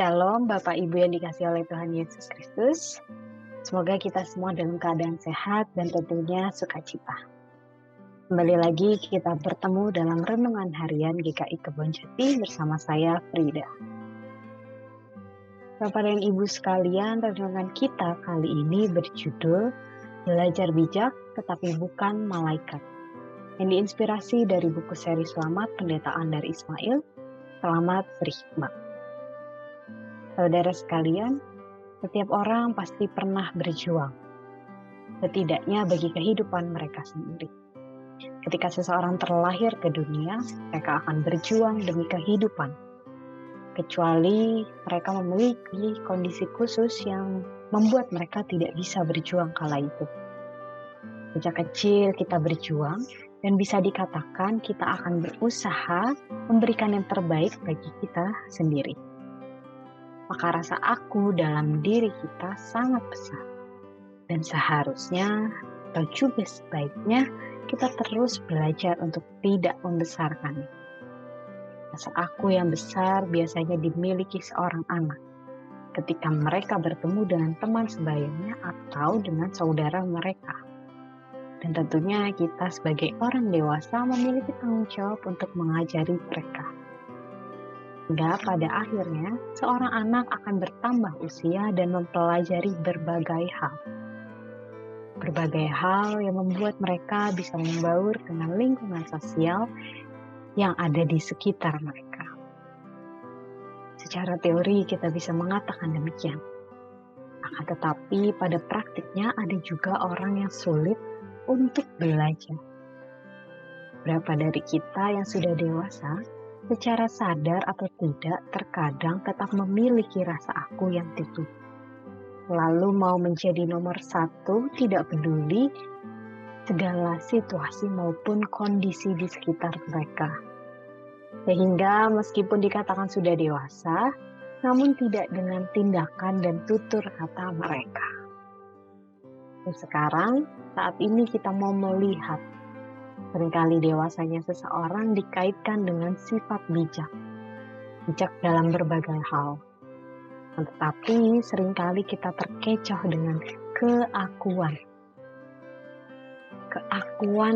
Shalom Bapak Ibu yang dikasihi oleh Tuhan Yesus Kristus. Semoga kita semua dalam keadaan sehat dan tentunya sukacita. Kembali lagi kita bertemu dalam Renungan Harian GKI Kebon Jati bersama saya Frida. Bapak dan Ibu sekalian, renungan kita kali ini berjudul Belajar Bijak Tetapi Bukan Malaikat, yang diinspirasi dari buku seri Selamat Pendetaan dari Ismail, Selamat Berhikmat. Saudara sekalian, setiap orang pasti pernah berjuang, setidaknya bagi kehidupan mereka sendiri. Ketika seseorang terlahir ke dunia, mereka akan berjuang demi kehidupan, kecuali mereka memiliki kondisi khusus yang membuat mereka tidak bisa berjuang kala itu. Sejak kecil kita berjuang, dan bisa dikatakan kita akan berusaha memberikan yang terbaik bagi kita sendiri. Maka rasa aku dalam diri kita sangat besar. Dan seharusnya atau juga sebaiknya kita terus belajar untuk tidak membesarkannya. Rasa aku yang besar biasanya dimiliki seorang anak ketika mereka bertemu dengan teman sebayanya atau dengan saudara mereka. Dan tentunya kita sebagai orang dewasa memiliki tanggung jawab untuk mengajari mereka. Hingga pada akhirnya, seorang anak akan bertambah usia dan mempelajari berbagai hal. Berbagai hal yang membuat mereka bisa membaur dengan lingkungan sosial yang ada di sekitar mereka. Secara teori kita bisa mengatakan demikian. Akan tetapi pada praktiknya ada juga orang yang sulit untuk belajar. Berapa dari kita yang sudah dewasa, secara sadar atau tidak, terkadang tetap memiliki rasa aku yang tinggi. Lalu mau menjadi nomor satu, tidak peduli segala situasi maupun kondisi di sekitar mereka. Sehingga meskipun dikatakan sudah dewasa, namun tidak dengan tindakan dan tutur kata mereka. Dan sekarang, saat ini kita mau melihat seringkali dewasanya seseorang dikaitkan dengan sifat bijak dalam berbagai hal. Tetapi seringkali kita terkecoh dengan keakuan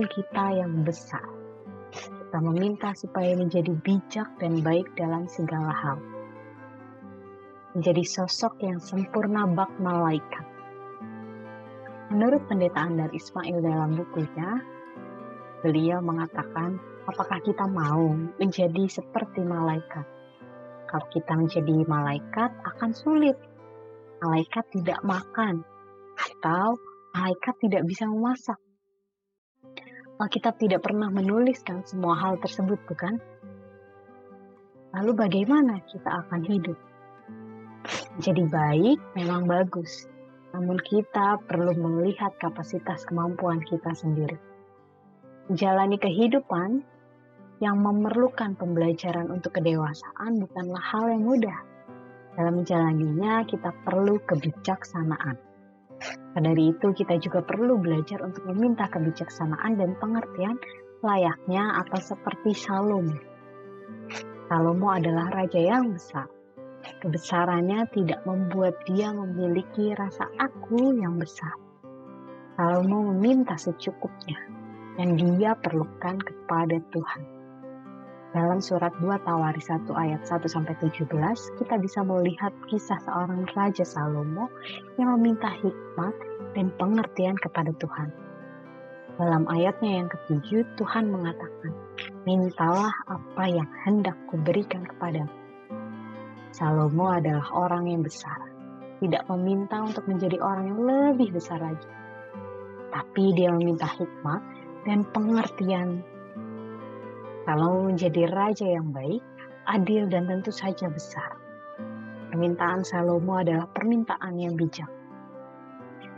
kita yang besar. Kita meminta supaya menjadi bijak dan baik dalam segala hal. Menjadi sosok yang sempurna bak malaikat. Menurut pendetaan dari Ismail dalam bukunya, beliau mengatakan, apakah kita mau menjadi seperti malaikat? Kalau kita menjadi malaikat akan sulit. Malaikat tidak makan, atau malaikat tidak bisa memasak. Alkitab tidak pernah menuliskan semua hal tersebut, bukan? Lalu bagaimana kita akan hidup? Jadi baik memang bagus, namun kita perlu melihat kapasitas kemampuan kita sendiri. Menjalani kehidupan yang memerlukan pembelajaran untuk kedewasaan bukanlah hal yang mudah. Dalam menjalaninya kita perlu kebijaksanaan. Dari itu kita juga perlu belajar untuk meminta kebijaksanaan dan pengertian layaknya atau seperti Salomo. Salomo adalah raja yang besar. Kebesarannya tidak membuat dia memiliki rasa aku yang besar. Salomo meminta secukupnya yang dia perlukan kepada Tuhan. Dalam surat 2 Tawaris 1 ayat 1-17, kita bisa melihat kisah seorang Raja Salomo yang meminta hikmat dan pengertian kepada Tuhan. Dalam ayatnya yang ke-7, Tuhan mengatakan, mintalah apa yang hendak kuberikan kepadamu. Salomo adalah orang yang besar, tidak meminta untuk menjadi orang yang lebih besar lagi. Tapi dia meminta hikmat dan pengertian. Kalau menjadi raja yang baik, adil dan tentu saja besar. Permintaan Salomo adalah permintaan yang bijak.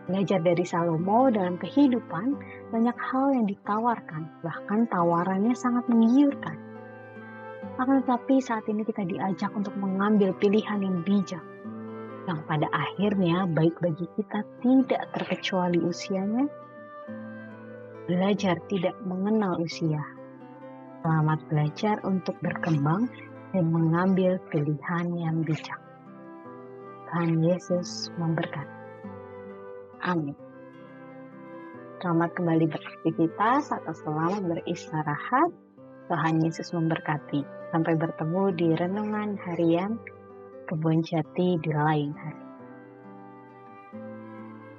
Belajar dari Salomo dalam kehidupan, banyak hal yang ditawarkan, bahkan tawarannya sangat menggiurkan. Akan tetapi saat ini kita diajak untuk mengambil pilihan yang bijak, yang pada akhirnya baik bagi kita tidak terkecuali usianya. Belajar tidak mengenal usia. Selamat belajar untuk berkembang dan mengambil pilihan yang bijak. Tuhan Yesus memberkati. Amin. Selamat kembali beraktivitas atau selamat beristirahat. Tuhan Yesus memberkati. Sampai bertemu di renungan harian Kebun Jati di lain hari.